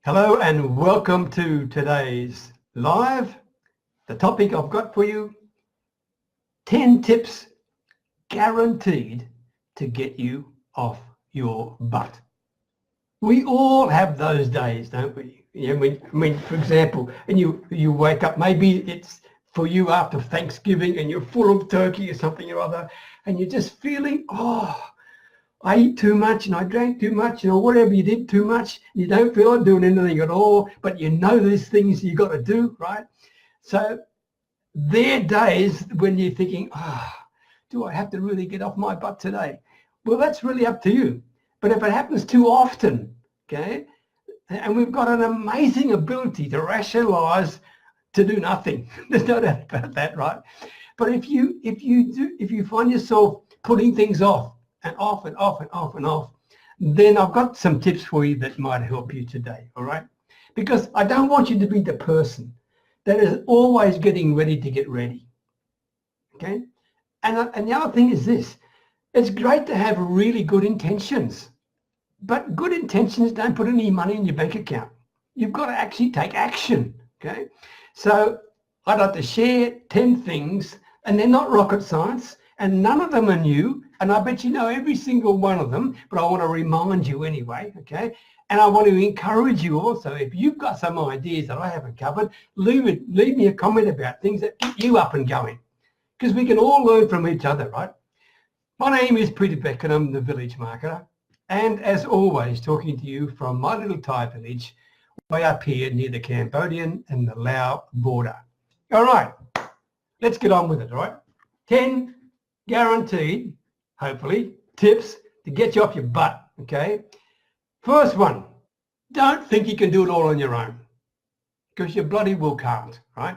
Hello and welcome to today's live. The topic I've got for you, 10 tips guaranteed to get you off your butt. We all have those days, don't we? For example, and you wake up, maybe it's for you after Thanksgiving and you're full of turkey or something or other, and you're just feeling, I eat too much and I drank too much or whatever you did too much. You don't feel like doing anything at all, but you know there's things you got to do, right? So there are days when you're thinking, do I have to really get off my butt today? Well, that's really up to you. But if it happens too often, okay, and we've got an amazing ability to rationalize to do nothing. There's no doubt about that, right? But if you find yourself putting things off, and off and off and off and off, then I've got some tips for you that might help you today, all right? Because I don't want you to be the person that is always getting ready to get ready, okay? And the other thing is this, it's great to have really good intentions, but good intentions don't put any money in your bank account. You've got to actually take action, okay? So I'd like to share 10 things, and they're not rocket science, and none of them are new, and I bet you know every single one of them, but I want to remind you anyway, okay? And I want to encourage you also, if you've got some ideas that I haven't covered, leave me a comment about things that get you up and going, because we can all learn from each other, right? My name is Peter Beck and I'm the Village Marketer, and as always, talking to you from my little Thai village, way up here near the Cambodian and the Lao border. All right, let's get on with it, all right? 10 guaranteed, hopefully, tips to get you off your butt, okay? First one, don't think you can do it all on your own, because you bloody well can't, right?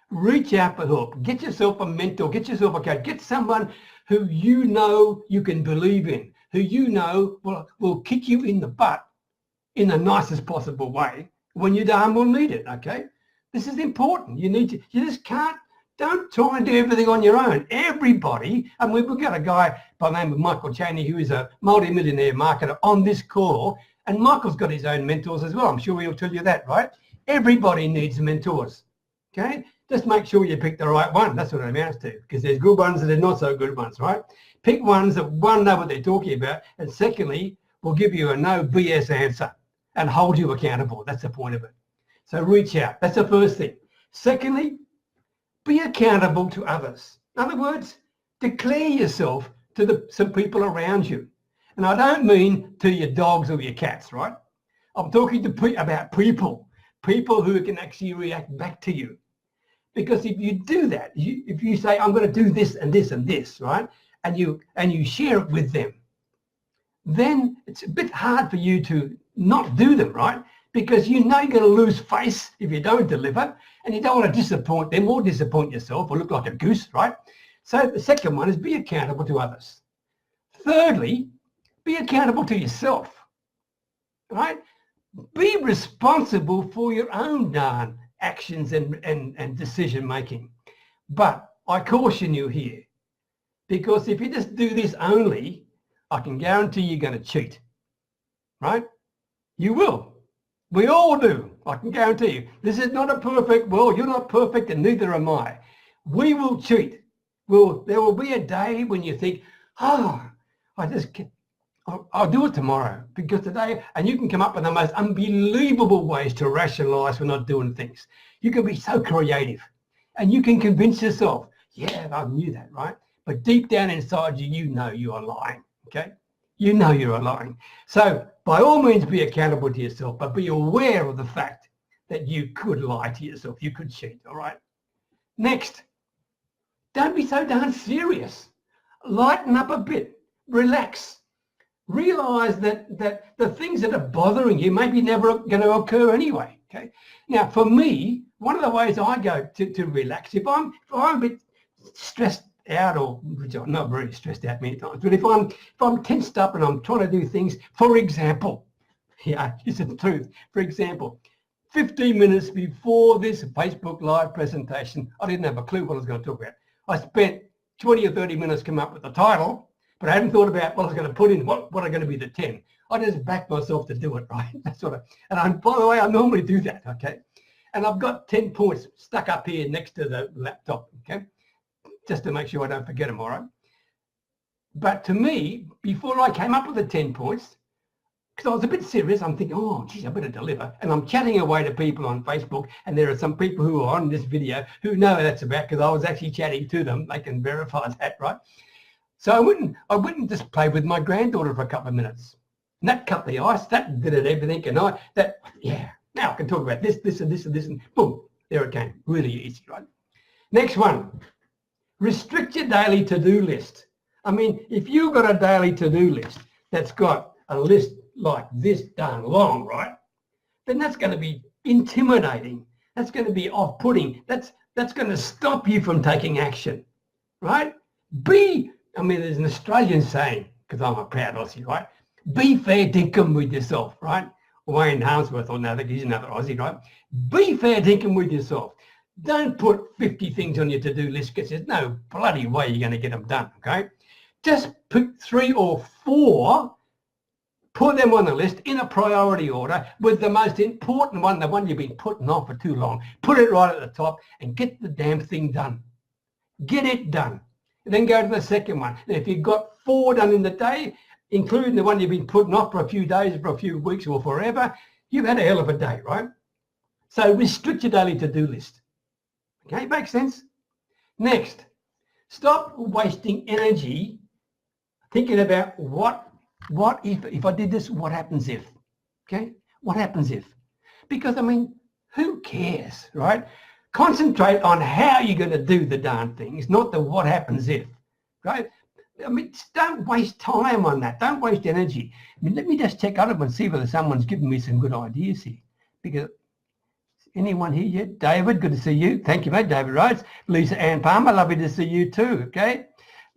Reach out for help. Get yourself a mentor, get yourself a coach, get someone who you know you can believe in, who you know will kick you in the butt in the nicest possible way when you darn well need it, okay? This is important. You just can't. Don't try and do everything on your own. Everybody, and we've got a guy by the name of Michael Chaney who is a multi-millionaire marketer on this call, and Michael's got his own mentors as well. I'm sure he'll tell you that, right? Everybody needs mentors, okay? Just make sure you pick the right one. That's what it amounts to, because there's good ones and there's not so good ones, right? Pick ones that, one, know what they're talking about, and secondly, will give you a no BS answer and hold you accountable. That's the point of it. So reach out. That's the first thing. Secondly, be accountable to others. In other words, declare yourself to some people around you. And I don't mean to your dogs or your cats, right? I'm talking about people who can actually react back to you. Because if you do that, if you say, I'm going to do this and this and this, right? And you share it with them, then it's a bit hard for you to not do them, right? Because you know you're going to lose face if you don't deliver, and you don't want to disappoint them or disappoint yourself or look like a goose, right? So the second one is be accountable to others. Thirdly, be accountable to yourself, right? Be responsible for your own darn actions and decision making. But I caution you here, because if you just do this only, I can guarantee you're going to cheat, right? You will. We all do, I can guarantee you. This is not a perfect world. You're not perfect and neither am I. We will cheat. There will be a day when you think, I'll do it tomorrow, because today, and you can come up with the most unbelievable ways to rationalize for not doing things. You can be so creative and you can convince yourself, yeah, I knew that, right? But deep down inside you, you know you are lying, okay? You know you're lying. So by all means, be accountable to yourself, but be aware of the fact that you could lie to yourself. You could cheat, all right? Next, don't be so darn serious. Lighten up a bit. Relax. Realize that the things that are bothering you may be never going to occur anyway, okay? Now, for me, one of the ways I go to relax, if I'm a bit stressed out, or which I'm not very stressed out many times, but if I'm tensed up and I'm trying to do things, for example, yeah, this is the truth. For example, 15 minutes before this Facebook Live presentation, I didn't have a clue what I was going to talk about. I spent 20 or 30 minutes coming up with the title, but I hadn't thought about what I was going to put in, what are going to be the 10. I just backed myself to do it, right? That's what by the way, I normally do that, okay? And I've got 10 points stuck up here next to the laptop, okay? Just to make sure I don't forget them, all right? But to me, before I came up with the 10 points, because I was a bit serious, I'm thinking, oh, geez, I better deliver. And I'm chatting away to people on Facebook, and there are some people who are on this video who know what that's about, because I was actually chatting to them. They can verify that, right? So I wouldn't just play with my granddaughter for a couple of minutes. And that cut the ice, that did it, everything, and now I can talk about this, this, and this, and this, and boom, there it came. Really easy, right? Next one, restrict your daily to-do list. I mean, if you've got a daily to-do list that's got a list like this darn long, right, then that's going to be intimidating. That's going to be off-putting. That's going to stop you from taking action, right? There's an Australian saying, because I'm a proud Aussie, right? Be fair dinkum with yourself, right? Wayne Harmsworth, or no, he's another Aussie, right? Be fair dinkum with yourself. Don't put 50 things on your to-do list because there's no bloody way you're going to get them done, okay? Just pick 3 or 4, put them on the list in a priority order with the most important one, the one you've been putting off for too long. Put it right at the top and get the damn thing done. Get it done. And then go to the second one. And if you've got 4 done in the day, including the one you've been putting off for a few days, for a few weeks or forever, you've had a hell of a day, right? So restrict your daily to-do list. Okay, makes sense? Next, stop wasting energy thinking about what if I did this, what happens if? Okay, what happens if? Because, who cares, right? Concentrate on how you're going to do the darn things, not the what happens if, right? Don't waste time on that. Don't waste energy. Let me just check out and see whether someone's given me some good ideas here. Because anyone here yet? David, good to see you. Thank you, mate. David Rhodes. Lisa Ann Palmer, lovely to see you too, okay?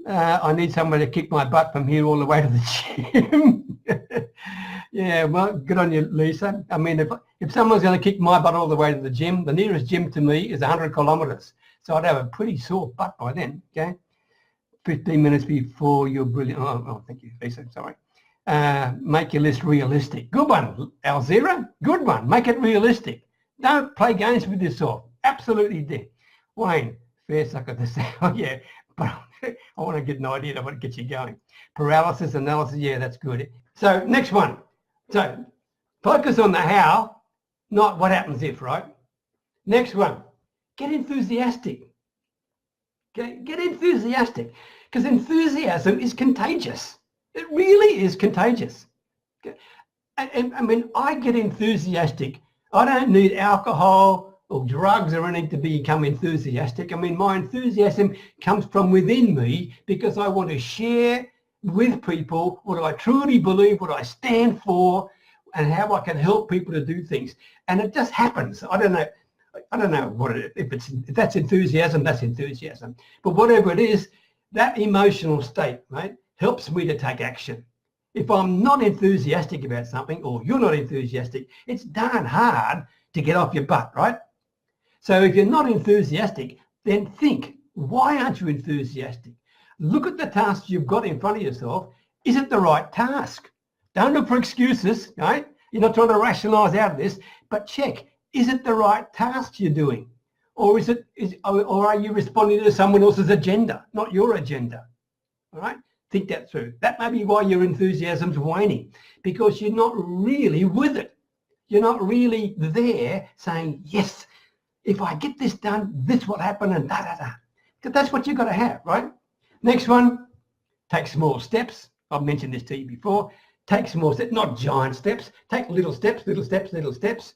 I need someone to kick my butt from here all the way to the gym. Yeah, well, good on you, Lisa. If someone's going to kick my butt all the way to the gym, the nearest gym to me is 100 kilometres. So I'd have a pretty sore butt by then, okay? 15 minutes before you're brilliant. Oh, thank you, Lisa, sorry. Make your list realistic. Good one, Alzira. Good one. Make it realistic. Don't play games with yourself. Absolutely did. Wayne, fair sucker to say, oh yeah, but I want to get an idea of what gets you going. Paralysis analysis, yeah, that's good. So next one. So focus on the how, not what happens if, right? Next one, get enthusiastic. Okay? Get enthusiastic, because enthusiasm is contagious. It really is contagious. Okay? And I get enthusiastic. I don't need alcohol or drugs or anything to become enthusiastic. My enthusiasm comes from within me because I want to share with people what I truly believe, what I stand for, and how I can help people to do things. And it just happens. I don't know what it is. If that's enthusiasm, that's enthusiasm. But whatever it is, that emotional state, right, helps me to take action. If I'm not enthusiastic about something, or you're not enthusiastic, it's darn hard to get off your butt, right? So if you're not enthusiastic, then think, why aren't you enthusiastic? Look at the tasks you've got in front of yourself. Is it the right task? Don't look for excuses, right? You're not trying to rationalise out of this, but check, is it the right task you're doing? Or or are you responding to someone else's agenda, not your agenda? All right? Think that through. That may be why your enthusiasm's waning, because you're not really with it. You're not really there saying, yes, if I get this done, this will happen, and da-da-da. Because that's what you've got to have, right? Next one, take small steps. I've mentioned this to you before. Take small steps, not giant steps. Take little steps, little steps, little steps.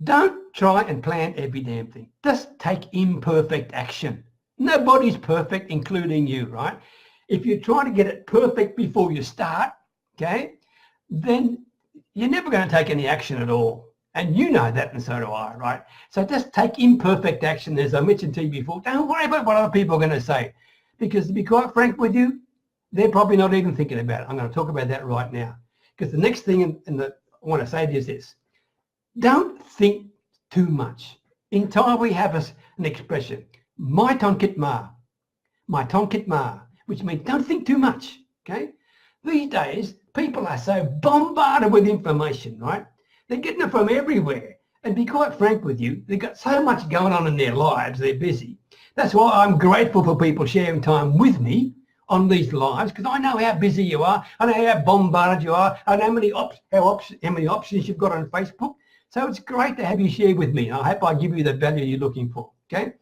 Don't try and plan every damn thing. Just take imperfect action. Nobody's perfect, including you, right? If you're trying to get it perfect before you start, okay, then you're never going to take any action at all. And you know that, and so do I, right? So just take imperfect action, as I mentioned to you before. Don't worry about what other people are going to say. Because to be quite frank with you, they're probably not even thinking about it. I'm going to talk about that right now. Because the next thing I want to say to you is this. Don't think too much. In Thai, we have an expression, mai ton kit ma, which means don't think too much. okay? These days, people are so bombarded with information, right? They're getting it from everywhere. And to be quite frank with you, they've got so much going on in their lives, they're busy. That's why I'm grateful for people sharing time with me on these lives, because I know how busy you are, I know how bombarded you are, I know how many options you've got on Facebook. So it's great to have you share with me. I hope I give you the value you're looking for, okay?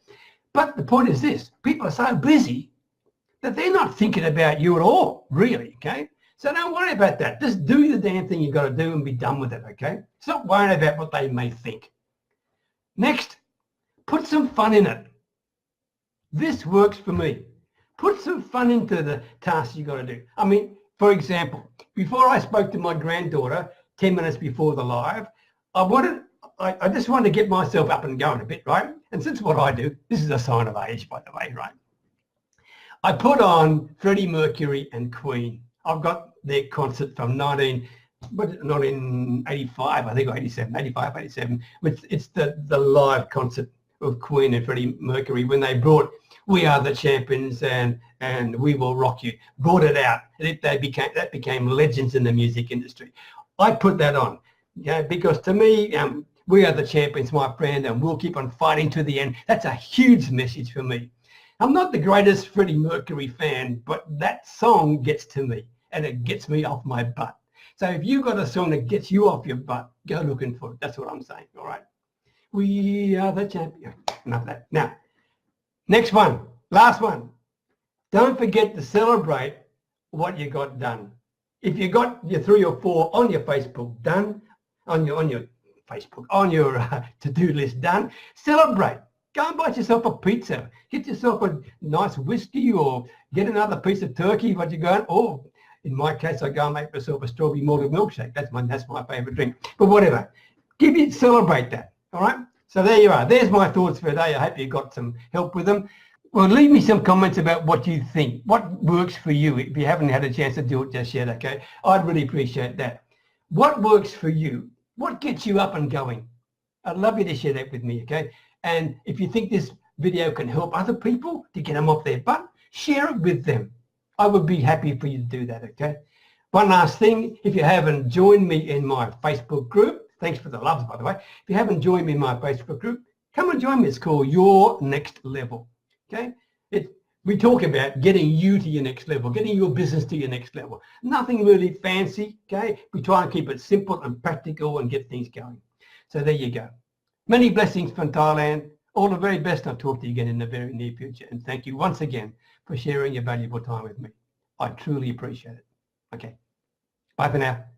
But the point is this, people are so busy that they're not thinking about you at all, really, okay? So don't worry about that. Just do the damn thing you've got to do and be done with it, okay? Stop worrying about what they may think. Next, put some fun in it. This works for me. Put some fun into the tasks you got to do. I mean, for example, before I spoke to my granddaughter 10 minutes before the live, I just wanted to get myself up and going a bit, right? And since what I do, this is a sign of age, by the way, right? I put on Freddie Mercury and Queen. I've got their concert from 1985, I think, or 87, 85, 87. It's the live concert of Queen and Freddie Mercury when they brought We Are the Champions and We Will Rock You, brought it out. And that became legends in the music industry. I put that on, because to me, We Are the Champions, my friend, and we'll keep on fighting to the end. That's a huge message for me. I'm not the greatest Freddie Mercury fan, but that song gets to me, and it gets me off my butt. So if you've got a song that gets you off your butt, go looking for it. That's what I'm saying, all right? We are the champion. Enough of that. Now, next one, last one. Don't forget to celebrate what you got done. If you got your 3 or 4 on your Facebook done, on your to-do list done, celebrate. Go and buy yourself a pizza. Get yourself a nice whiskey or get another piece of turkey. What you going? Or in my case, I go and make myself a strawberry malted milkshake. That's my favourite drink. But whatever. Celebrate that. All right. So there you are. There's my thoughts for today. I hope you got some help with them. Well, leave me some comments about what you think. What works for you if you haven't had a chance to do it just yet, okay? I'd really appreciate that. What works for you? What gets you up and going? I'd love you to share that with me, okay? And if you think this video can help other people to get them off their butt, share it with them. I would be happy for you to do that, okay? One last thing, if you haven't joined me in my Facebook group, thanks for the loves, by the way. If you haven't joined me in my Facebook group, come and join me. It's called Your Next Level, okay? We talk about getting you to your next level, getting your business to your next level. Nothing really fancy, okay? We try and keep it simple and practical and get things going. So there you go. Many blessings from Thailand. All the very best. I'll talk to you again in the very near future. And thank you once again for sharing your valuable time with me. I truly appreciate it. Okay. Bye for now.